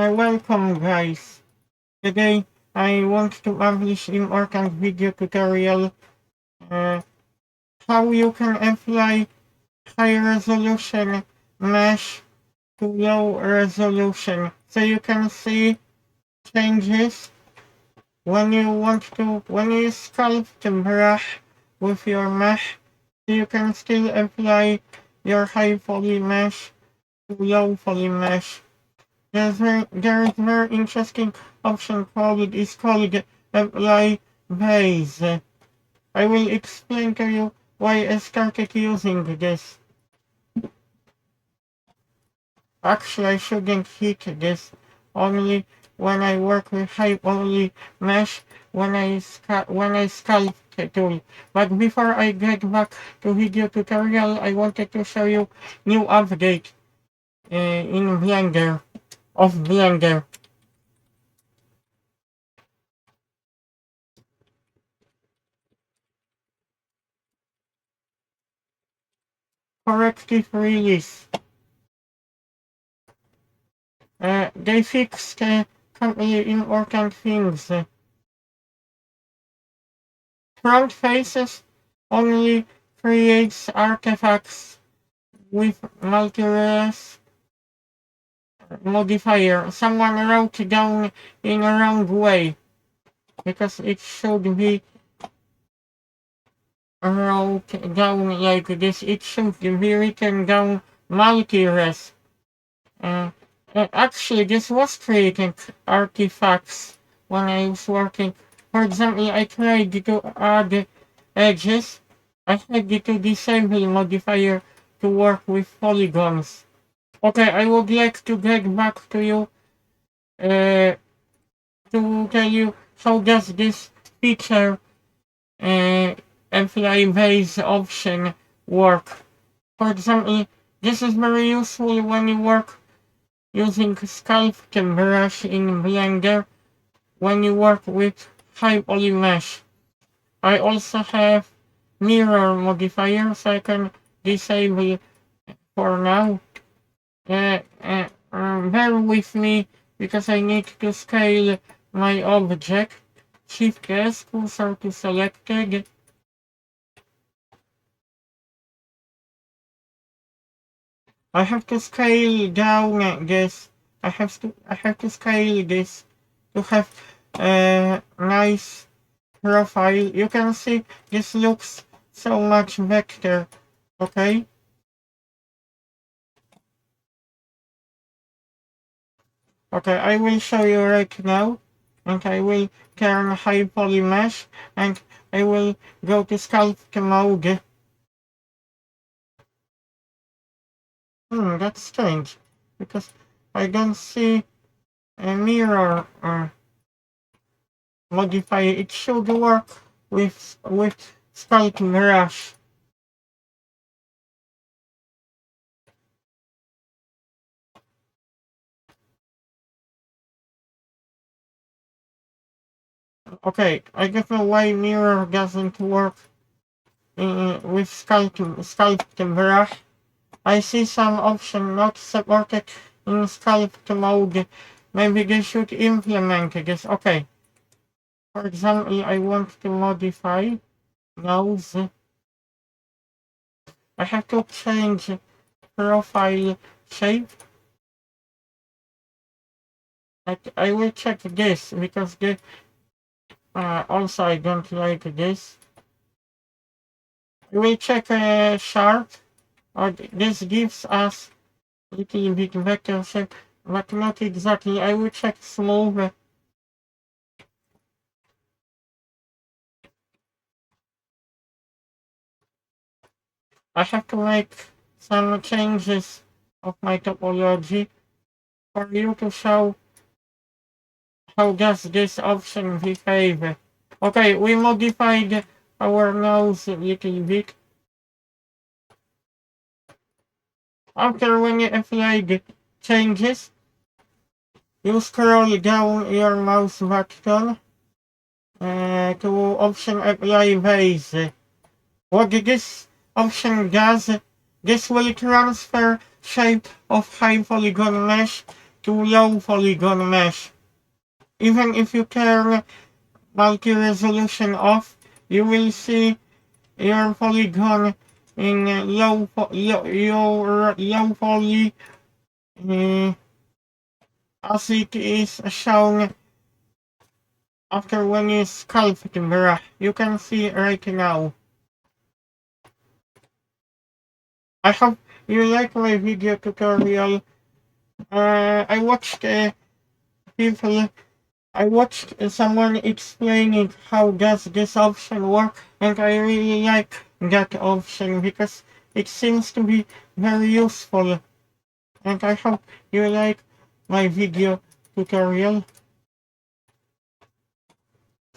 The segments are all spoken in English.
Welcome guys. Today I want to publish important video tutorial how you can apply high resolution mesh to low resolution. So you can see changes when you sculpt the brush with your mesh. You can still apply your high poly mesh to low poly mesh. There is very interesting option called apply base. I will explain to you why I started using this. Actually, I shouldn't hit this only when I work with high poly mesh when I sculpt the tool. But before I get back to video tutorial, I wanted to show you new update in Blender. Corrective release. They fixed completely important things. Front faces only creates artifacts with Multires modifier. Someone wrote down in a wrong way because it should be wrote down like this. It should be written down Multires. Uh, Actually, this was creating artifacts when I was working. For example, I tried to add edges. I had to disable modifier to work with polygons. Okay, I would like to get back to you to tell you how does this feature apply base option work. For example, this is very useful when you work using sculpt brush in Blender when you work with high poly mesh. I also have mirror modifier so I can disable for now. Bear with me because I need to scale my object. Shift S, cursor to selected. I have to scale down this. I have to scale this to have a nice profile. You can see this looks so much better. Okay. Okay, I will show you right now, and I will turn high poly mesh, and I will go to sculpt mode. That's strange, because I don't see a mirror modifier. It should work with sculpt brush. Okay, I don't know why mirror doesn't work with sculpt brush. I see some option not supported in sculpt mode. Maybe they should implement this. Okay. For example, I want to modify nose. I have to change profile shape. I will check this because also I don't like this. I will check sharp. Or this gives us a little bit better shape, but not exactly. I will check smooth. I have to make some changes of my topology for you to show how does this option behave. Okay, we modified our nose a little bit. After when you apply the changes, you scroll down your mouse button to option apply base. What this option does, this will transfer shape of high polygon mesh to low polygon mesh. Even if you turn multi-resolution off, you will see your polygon in low poly as it is shown after when you sculpt the brush. You can see right now. I hope you like my video tutorial. I watched people I watched someone explaining how does this option work, and I really like that option because it seems to be very useful, and I hope you like my video tutorial.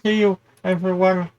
See you everyone.